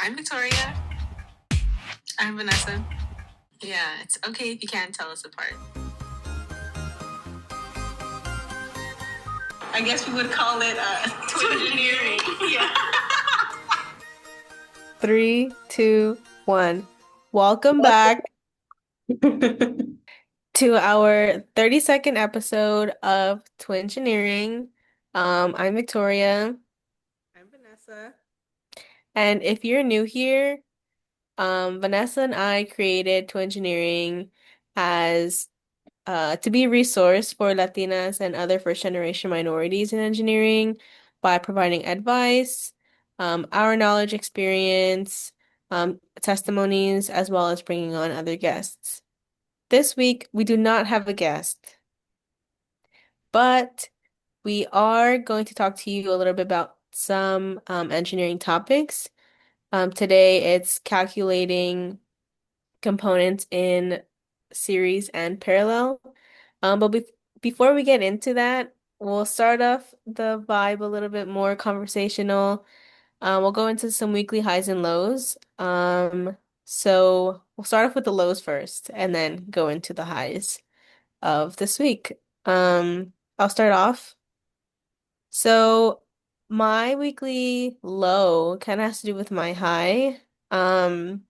I'm Victoria. I'm Vanessa. Yeah, it's okay if you can't tell us apart. I guess we would call it Twingineering. Yeah. 3, 2, 1. Welcome back to our 30-second episode of Twingineering. I'm Victoria. I'm Vanessa. And if you're new here, Vanessa and I created Twingineering as to be a resource for Latinas and other first-generation minorities in engineering by providing advice, our knowledge, experience, testimonies, as well as bringing on other guests. This week, we do not have a guest, but we are going to talk to you a little bit about some engineering topics. Today, it's calculating components in series and parallel. But before we get into that, we'll start off the vibe a little bit more conversational. We'll go into some weekly highs and lows. So we'll start off with the lows first and then go into the highs of this week. I'll start off. So my weekly low kind of has to do with my high. Um,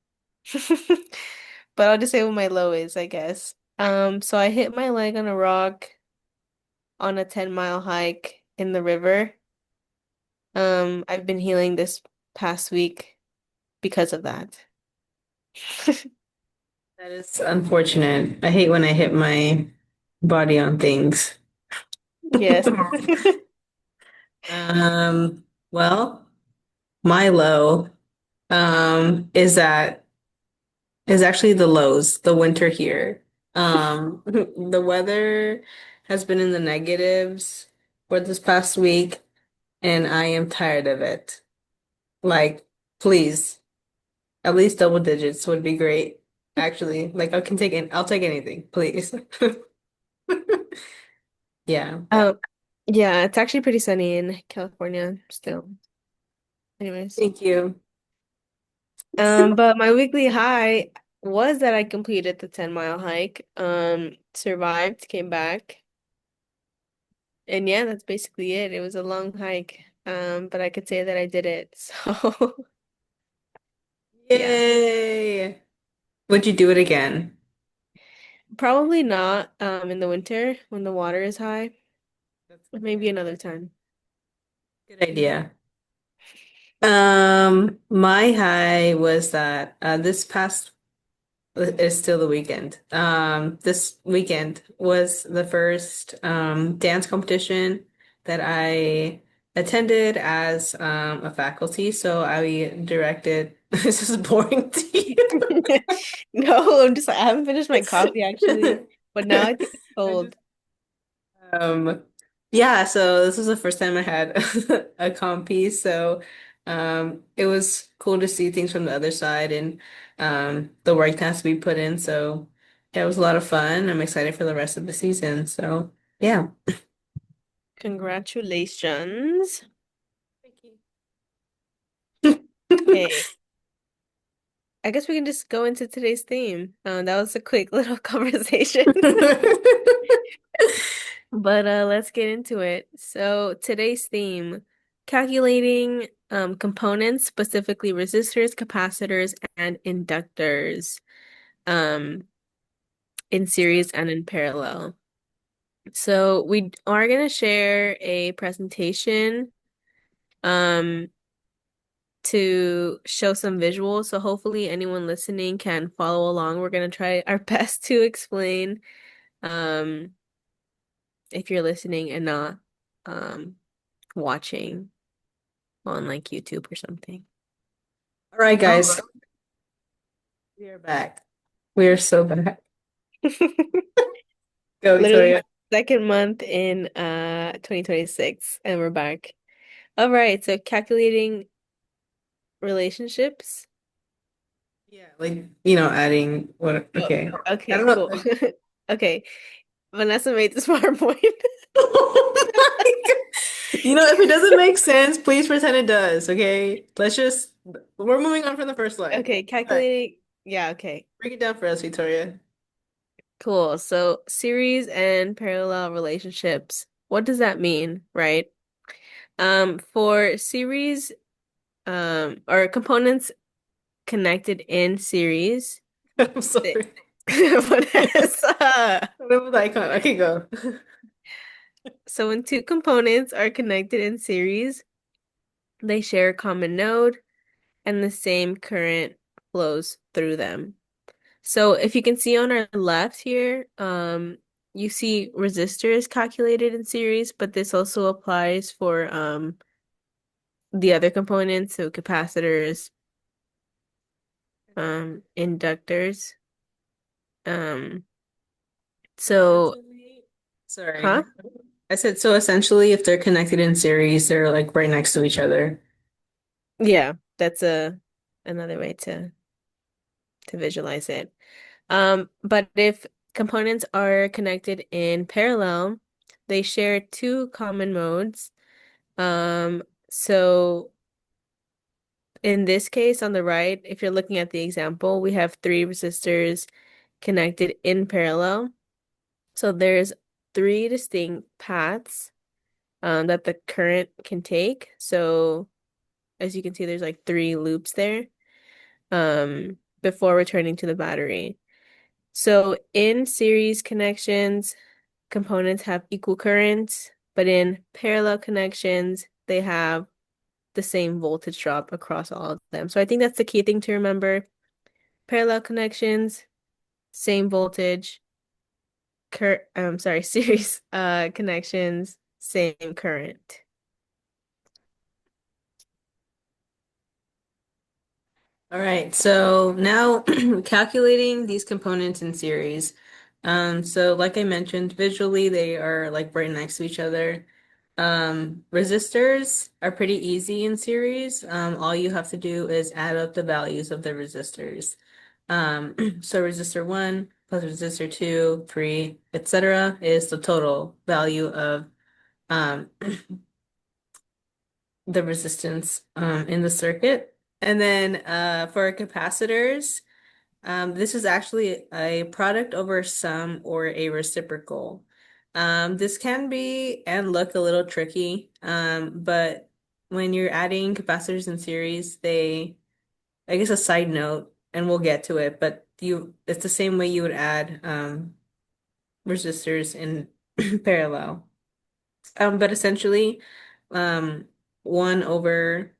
but I'll just say what my low is, I guess. So I hit my leg on a rock on a 10-mile hike in the river. I've been healing this past week because of that. That is unfortunate. I hate when I hit my body on things. Yes. Well, my low is that is actually the lows, the winter here. The weather has been in the negatives for this past week, and I am tired of it. Like, please, at least double digits would be great. Actually, like I'll take anything, please. Yeah. Um, yeah, it's actually pretty sunny in California still. Anyways. Thank you. But my weekly high was that I completed the 10-mile hike. Survived, came back. And yeah, that's basically it. It was a long hike. But I could say that I did it. So yeah. Yay. Would you do it again? Probably not in the winter when the water is high. Maybe Yeah, another time. good idea. My high was that this past is still the weekend. This weekend was the first dance competition that I attended as a faculty. So I directed. This is boring to No, I haven't finished my coffee actually, you. but now I think it's I cold. just um yeah, so this was the first time I had a comp piece, so it was cool to see things from the other side and the work that has to be put in. So yeah, it was a lot of fun. I'm excited for the rest of the season. So yeah. Congratulations. Thank Okay, I guess we can just go into today's theme. That was a quick little conversation. But let's get into it. So today's theme, calculating components, specifically resistors, capacitors, and inductors, um, in series and in parallel. So we are gonna share a presentation um to show some visuals. So hopefully anyone listening can follow along. We're gonna try our best to explain um if you're listening and not um watching on like YouTube or something. All right, guys, we are back. We are so back. Go, Literally Victoria. second month in 2026 and we're back. All right, so calculating relationships. Yeah, like adding what? Oh, Okay, I okay, don't cool. know. Okay, Vanessa made this PowerPoint. Oh my God. If it doesn't make sense, please pretend it does, okay? Let's just We're moving on from the first line. Okay, All right, calculating. Yeah, okay. break it down for us, Victoria. Cool. So series and parallel relationships. What does that mean, right? For series, or components connected in series, I'm they- sorry. Vanessa. Remember the icon. Okay, go. So when two components are connected in series, they share a common node and the same current flows through them. So if you can see on our left here, you see resistors calculated in series, but this also applies for the other components, so capacitors, inductors. Um, so Essentially, huh? sorry. I said so essentially if they're connected in series, they're like right next to each other. Yeah, that's a another way to visualize it. But if components are connected in parallel, they share two common modes. Um, so in this case, on the right, if you're looking at the example, we have three resistors connected in parallel. So there's three distinct paths that the current can take. So as you can see, there's like three loops there before returning to the battery. So in series connections, components have equal currents, but in parallel connections, they have the same voltage drop across all of them. So I think that's the key thing to remember. Parallel connections, same voltage. Series connections, same current. All right, so now calculating these components in series. So like I mentioned, visually they are like right next to each other. Resistors are pretty easy in series. All you have to do is add up the values of the resistors. So resistor 1 plus resistor 2, 3, etc. is the total value of um, the resistance in the circuit. And then for capacitors, this is actually a product over sum or a reciprocal. This can be and look a little tricky, but when you're adding capacitors in series, I guess a side note, and we'll get to it, but it's the same way you would add resistors in parallel. But essentially, um, 1 over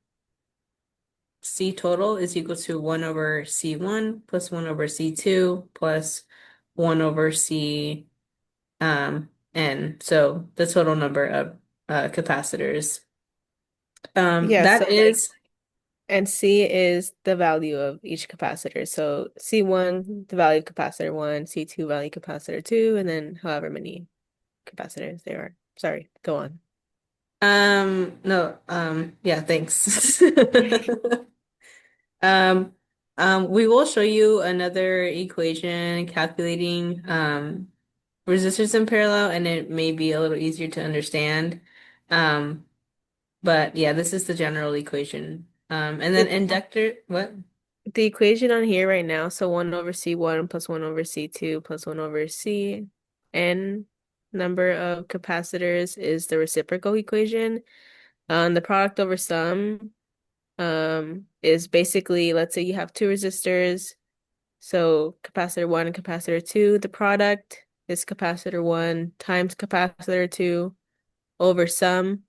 C total is equal to 1 over C1 plus 1 over C2 plus 1 over C N. So the total number of capacitors. Yeah, That so like, is and C is the value of each capacitor. So C1, the value of capacitor 1, C2 value capacitor 2, and then however many capacitors there are. Sorry, go on. no yeah, thanks. Um we will show you another equation calculating resistors in parallel and it may be a little easier to understand. Um But yeah, this is the general equation. And then The, inductor, what? the equation on here right now, so 1 over C1 plus 1 over C2 plus 1 over C n number of capacitors is the reciprocal equation. The product over sum is basically, let's say you have two resistors, so capacitor 1 and capacitor 2, the product is capacitor 1 times capacitor 2 over sum.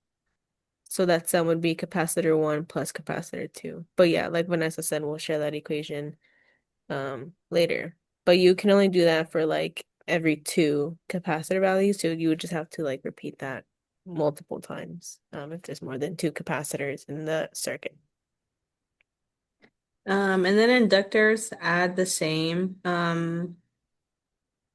So that sum would be capacitor 1 plus capacitor 2. But yeah, like Vanessa said, we'll share that equation later. But you can only do that for like every two capacitor values, so you would just have to like repeat that multiple times if there's more than two capacitors in the circuit. And then inductors add the same,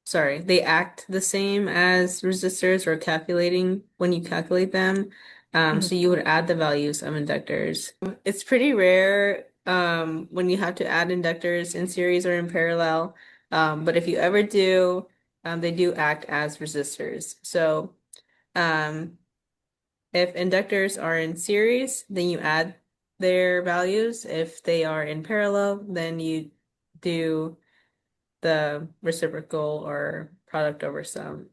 sorry, they act the same as resistors or calculating when you calculate them. Mhm. So you would add the values of inductors. It's pretty rare when you have to add inductors in series or in parallel. But if you ever do, they do act as resistors. So um, if inductors are in series, then you add their values. If they are in parallel, then you do the reciprocal or product over sum.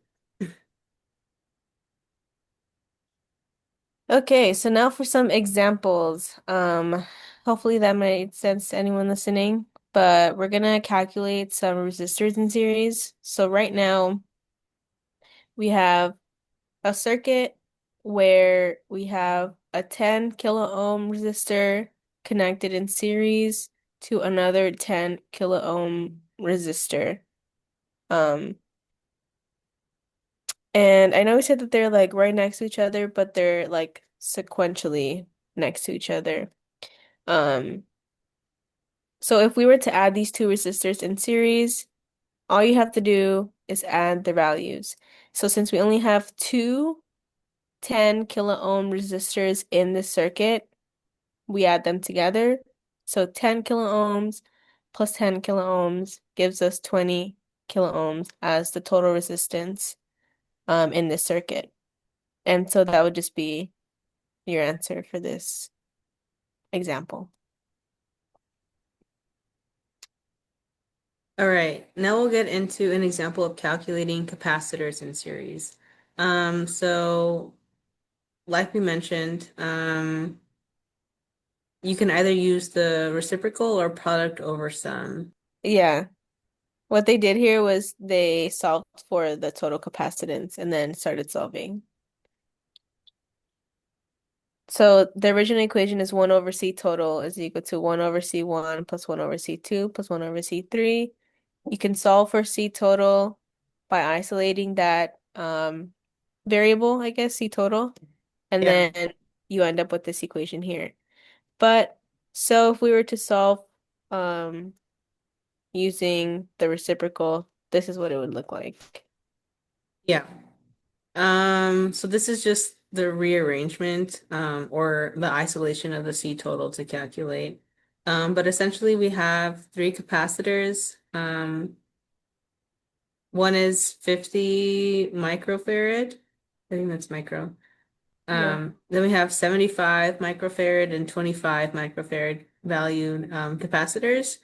Okay, so now for some examples. Hopefully that made sense to anyone listening, but we're gonna calculate some resistors in series. So right now we have a circuit where we have a 10 kilo ohm resistor connected in series to another 10 kilo ohm resistor. Um, and I know we said that they're like right next to each other, but they're like sequentially next to each other. Um, so if we were to add these two resistors in series, all you have to do is add the values. So since we only have two 10 kilo ohm resistors in the circuit, we add them together. So 10 kilo ohms plus 10 kilo ohms gives us 20 kilo ohms as the total resistance in this circuit. And so that would just be your answer for this example. All right, now we'll get into an example of calculating capacitors in series. So like we mentioned, you can either use the reciprocal or product over sum. Yeah. What they did here was they solved for the total capacitance and then started solving. So the original equation is 1 over C total is equal to 1 over C1 plus 1 over C2 plus 1 over C3. You can solve for C total by isolating that variable, I guess, C total, and Yeah. then you end up with this equation here. But so if we were to solve um using the reciprocal, this is what it would look like. Yeah. So this is just the rearrangement, or the isolation of the C total to calculate. But essentially we have three capacitors. One is 50 microfarad. I think that's micro. Yeah. Then we have 75 microfarad and 25 microfarad valued capacitors.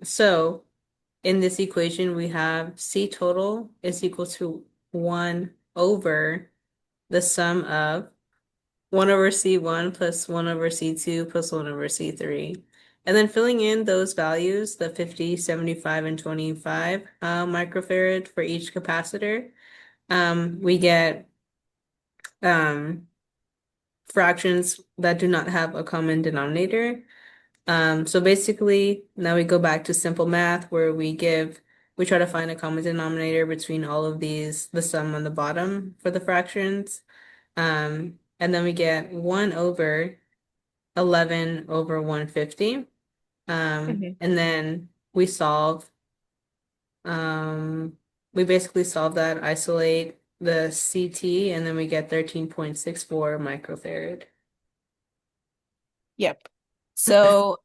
So in this equation, we have C total is equal to 1 over the sum of 1 over C1 plus 1 over C2 plus 1 over C3. And then filling in those values, the 50, 75, and 25 microfarad for each capacitor, we get um, fractions that do not have a common denominator. So basically, now we go back to simple math where we try to find a common denominator between all of these, the sum on the bottom for the fractions. And then we get 1 over 11 over 150. Mhm. And then um, we basically solve that, isolate the CT, and then we get 13.64 microfarad. Yep. So,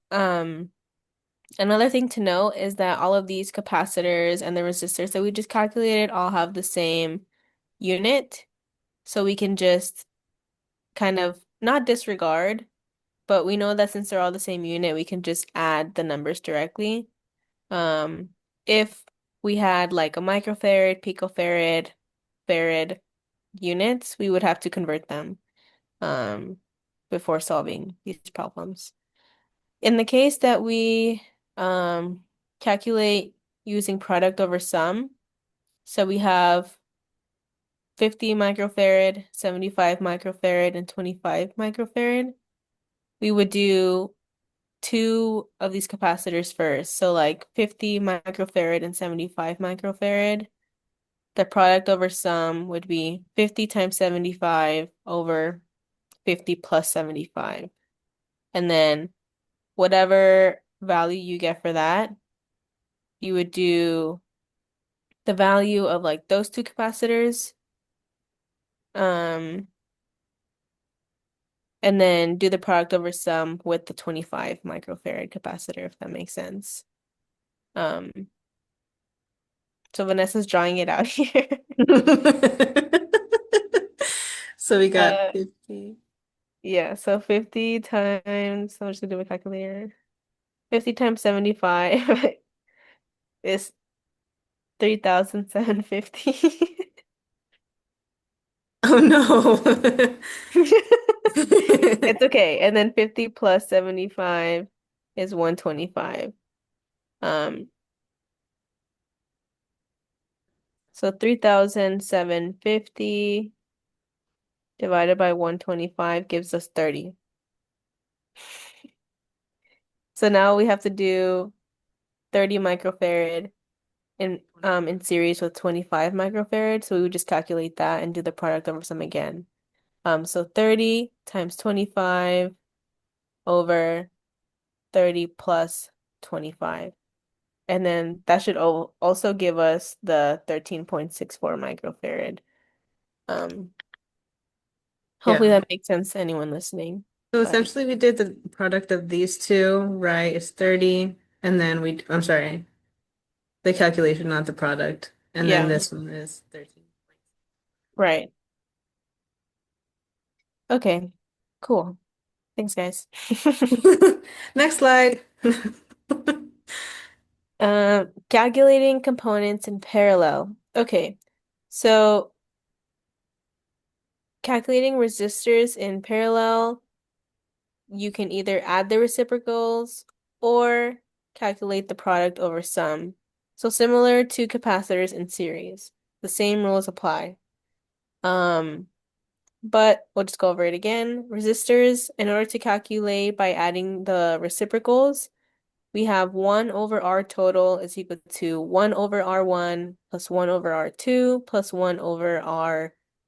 another thing to note is that all of these capacitors and the resistors that we just calculated all have the same unit. So we can just kind of not disregard, but we know that since they're all the same unit, we can just add the numbers directly. Um, if we had like a microfarad, picofarad, farad units, we would have to convert them um, before solving these problems. In the case that we um, calculate using product over sum, so we have 50 microfarad, 75 microfarad, and 25 microfarad. We would do two of these capacitors first. So like 50 microfarad and 75 microfarad. The product over sum would be 50 times 75 over 50 plus 75. And then whatever value you get for that, you would do the value of like those two capacitors, um, and then do the product over sum with the 25 microfarad capacitor, if that makes sense. Um, so Vanessa's drawing it out here. So we got Uh, 50. Yeah, so 50 times, I'm just gonna do a calculator. 50 times 75 is 3,750. Oh no. It's okay. And then 50 plus 75 is 125. Um, so 3,750 divided by 125 gives us 30. So now we have to do 30 microfarad in series with 25 microfarad. So we would just calculate that and do the product over some again. So 30 times 25 over 30 plus 25. And then that should also give us the 13.64 microfarad. Um, hopefully Yeah. that makes sense to anyone listening. So But essentially we did the product of these two, right? It's 30, and then I'm sorry, the calculation, not the product. And then yeah, this one is 13. right. Okay, cool. Thanks, guys. Next slide. Calculating components in parallel. Okay, so calculating resistors in parallel, you can either add the reciprocals or calculate the product over sum. So similar to capacitors in series, the same rules apply. Um, but we'll just go over it again. Resistors, in order to calculate by adding the reciprocals, we have 1 over R total is equal to 1 over R1 plus 1 over R2 plus 1 over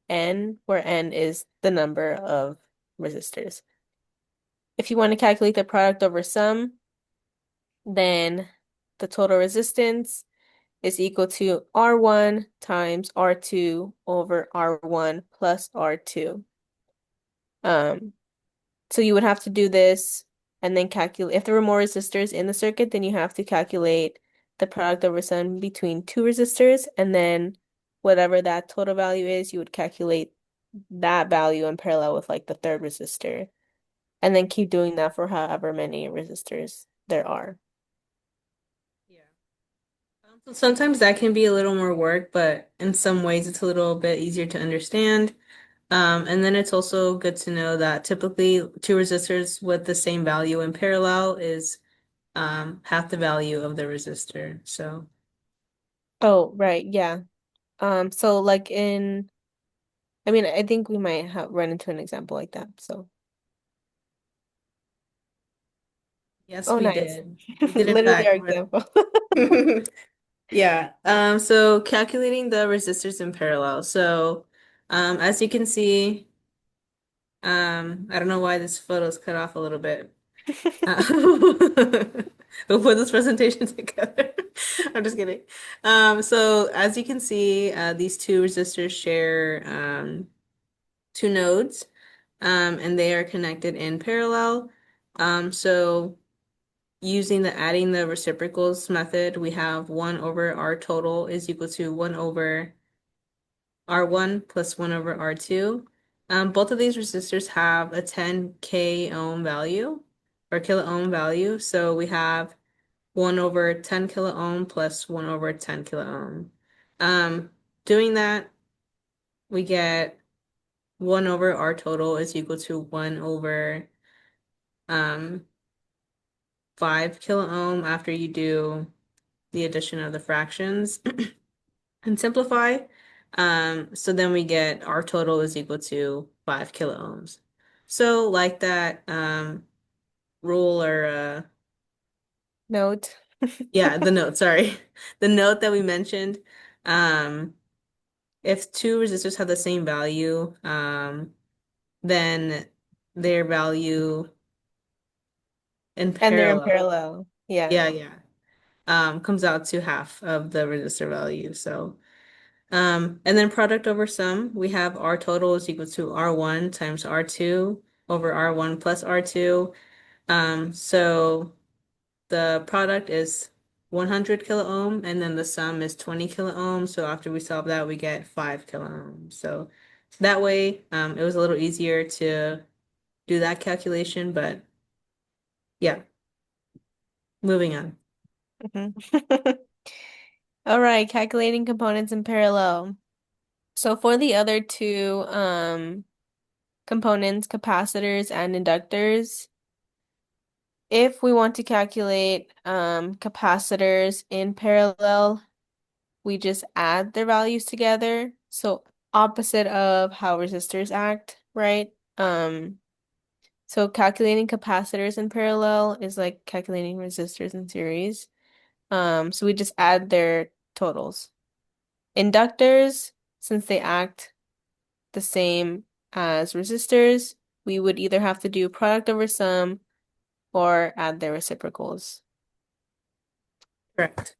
Rn, where n is the number of resistors. If you want to calculate the product over sum, then the total resistance is equal to R1 times R2 over R1 plus R2. Um, So you would have to do this and then calculate. If there were more resistors in the circuit, then you have to calculate the product over sum between two resistors, and then whatever that total value is, you would calculate that value in parallel with like the third resistor, and then keep doing that for however many resistors there are. Yeah. So sometimes that can be a little more work, but in some ways it's a little bit easier to understand. And then it's also good to know that typically two resistors with the same value in parallel is half the value of the resistor. So Oh, right, yeah. So like in, I mean, I think we might have run into an example like that. So, yes, oh, we nice. did. We did in Literally our fact with example. yeah. So calculating the resistors in parallel. So as you can see, I don't know why this photo's cut off a little bit. Uh, we'll put this presentation together. I'm just kidding. So as you can see, these two resistors share two nodes, and they are connected in parallel. So using the adding the reciprocals method, we have 1 over R total is equal to 1 over R1 plus 1 over R2. Both of these resistors have a 10K ohm value or kilo ohm value. So we have 1 over 10 kilo ohm plus 1 over 10 kilo ohm. Um, doing that, we get 1 over R total is equal to 1 over um, 5 kilo ohm after you do the addition of the fractions and simplify. So then we get R total is equal to 5 kilo ohms. So like that rule or Note. yeah, the note, sorry. The note that we mentioned, um, if two resistors have the same value, then their value in And they're in parallel, parallel. Yeah. yeah, yeah, comes out to half of the resistor value. So, and then product over sum, we have R total is equal to R1 times R2 over R1 plus R2. So the product is 100 kilo ohm, and then the sum is 20 kilo ohm. So after we solve that, we get 5 kilo ohm. So that way, it was a little easier to do that calculation, but yeah, moving on. Mhm. All right, calculating components in parallel. So for the other two components, capacitors and inductors, if we want to calculate capacitors in parallel, we just add their values together. So opposite of how resistors act, right? So calculating capacitors in parallel is like calculating resistors in series. So we just add their totals. Inductors, since they act the same as resistors, we would either have to do product over sum or add their reciprocals. Correct.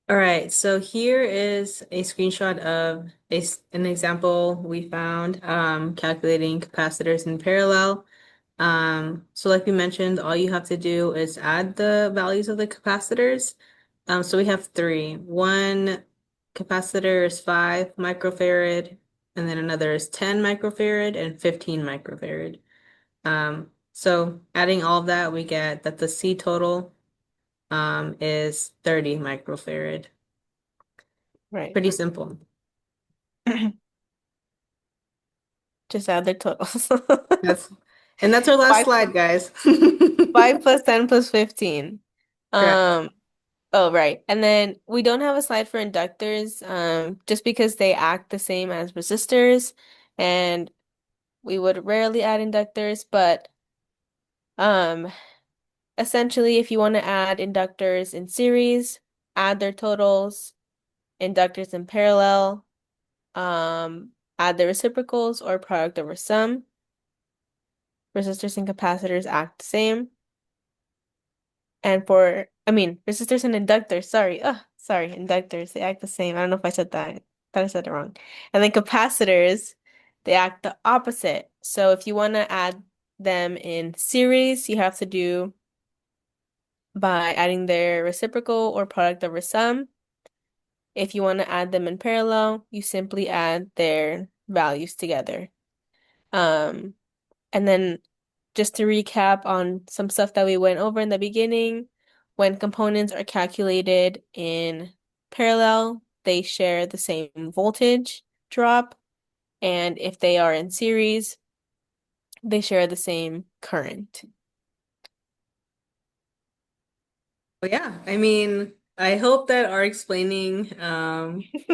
All right, so here is a screenshot of an example we found calculating capacitors in parallel. So like we mentioned, all you have to do is add the values of the capacitors. So we have three. One capacitor is 5 microfarad, and then another is 10 microfarad and 15 microfarad. So adding all of that, we get that the C total is 30 microfarad. Right. Pretty simple. Just add their totals. That's and that's our last 5 slide, guys. 5 plus 10 plus 15. Correct. Um, oh right. And then we don't have a slide for inductors, just because they act the same as resistors, and we would rarely add inductors, but um essentially if you want to add inductors in series, add their totals, inductors in parallel, add the reciprocals or product over sum. Resistors and capacitors act the same. And resistors and inductors, sorry, inductors, they act the same. I don't know if I said that. I thought I said it wrong. And then capacitors, they act the opposite. So if you want to add them in series, you have to do by adding their reciprocal or product over sum. If you want to add them in parallel, you simply add their values together. Um, And then just to recap on some stuff that we went over in the beginning, when components are calculated in parallel, they share the same voltage drop, and if they are in series, they share the same current. Well, yeah, I mean, I hope that our explaining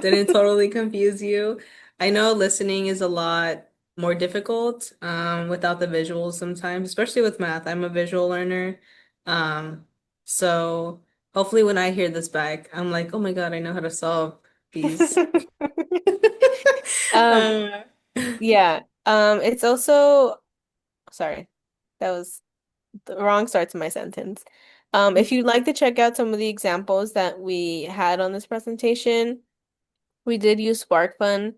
didn't totally confuse you. I know listening is a lot more difficult without the visuals sometimes, especially with math. I'm a visual learner. Um, so hopefully when I hear this back, I'm like, oh my God, I know how to solve these. Um, Uh, yeah. It's also, sorry, that was the wrong start to my sentence. If you'd like to check out some of the examples that we had on this presentation, we did use SparkFun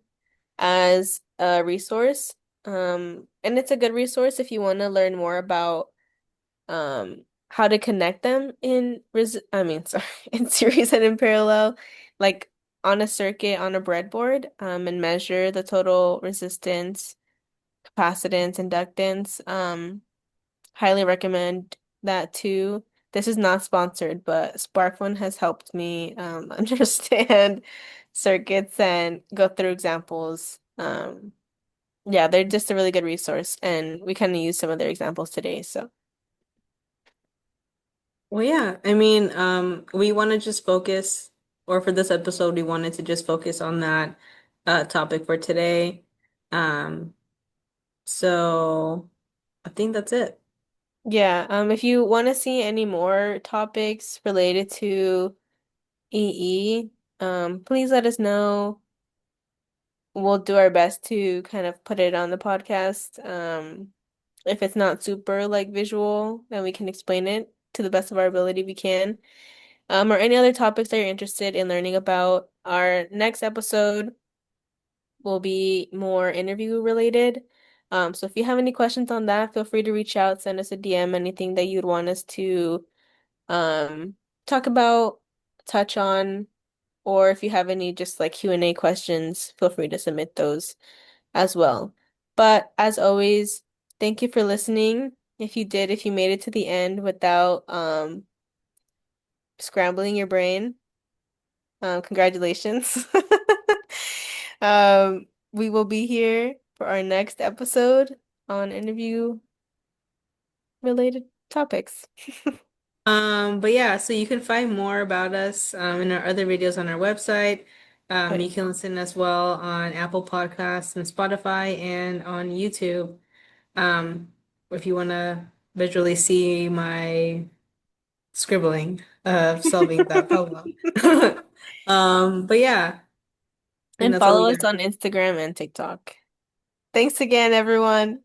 as a resource. And it's a good resource if you want to learn more about how to connect them sorry, in series and in parallel, like on a circuit on a breadboard, and measure the total resistance, capacitance, inductance. Highly recommend that too. This is not sponsored, but SparkFun has helped me understand circuits and go through examples. Yeah, they're just a really good resource, and we kind of use some of their examples today. So, well, yeah, I mean, we want to just focus, or for this episode, we wanted to just focus on that topic for today. Um, so I think that's it. yeah, if you want to see any more topics related to EE, please let us know. We'll do our best to kind of put it on the podcast. If it's not super like visual, then we can explain it to the best of our ability we can. Or any other topics that you're interested in learning about. Our next episode will be more interview related. So if you have any questions on that, feel free to reach out, send us a DM, anything that you'd want us to um talk about, touch on, or if you have any just like Q&A questions, feel free to submit those as well. But as always, thank you for listening. If you made it to the end without scrambling your brain, congratulations. We will be here for our next episode on interview related topics. But yeah, so you can find more about us in our other videos on our website. Oh yeah. You can listen as well on Apple Podcasts and Spotify and on YouTube. Um, if you want to visually see my scribbling of solving that problem. But yeah, I think And that's all we follow got. us on Instagram and TikTok. Thanks again, everyone.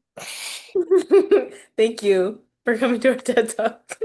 Thank you for coming to our TED Talk.